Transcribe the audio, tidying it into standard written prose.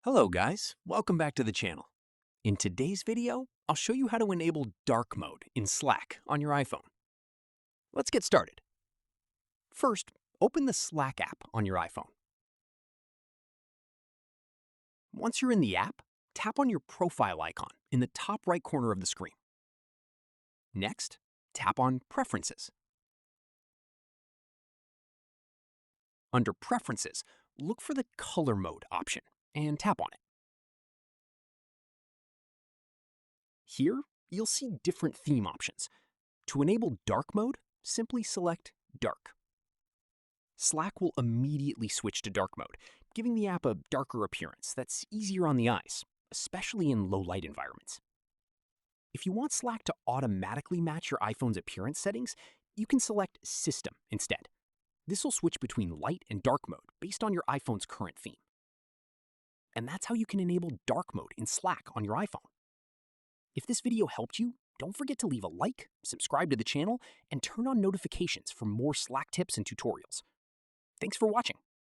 Hello guys, welcome back to the channel. In today's video, I'll show you how to enable dark mode in Slack on your iPhone. Let's get started. First, open the Slack app on your iPhone. Once you're in the app, tap on your profile icon in the top right corner of the screen. Next, tap on Preferences. Under Preferences, look for the Color Mode option and tap on it. Here, you'll see different theme options. To enable dark mode, simply select Dark. Slack will immediately switch to dark mode, giving the app a darker appearance that's easier on the eyes, especially in low-light environments. If you want Slack to automatically match your iPhone's appearance settings, you can select System instead. This will switch between light and dark mode based on your iPhone's current theme. And that's how you can enable dark mode in Slack on your iPhone. If this video helped you, don't forget to leave a like, subscribe to the channel, and turn on notifications for more Slack tips and tutorials. Thanks for watching.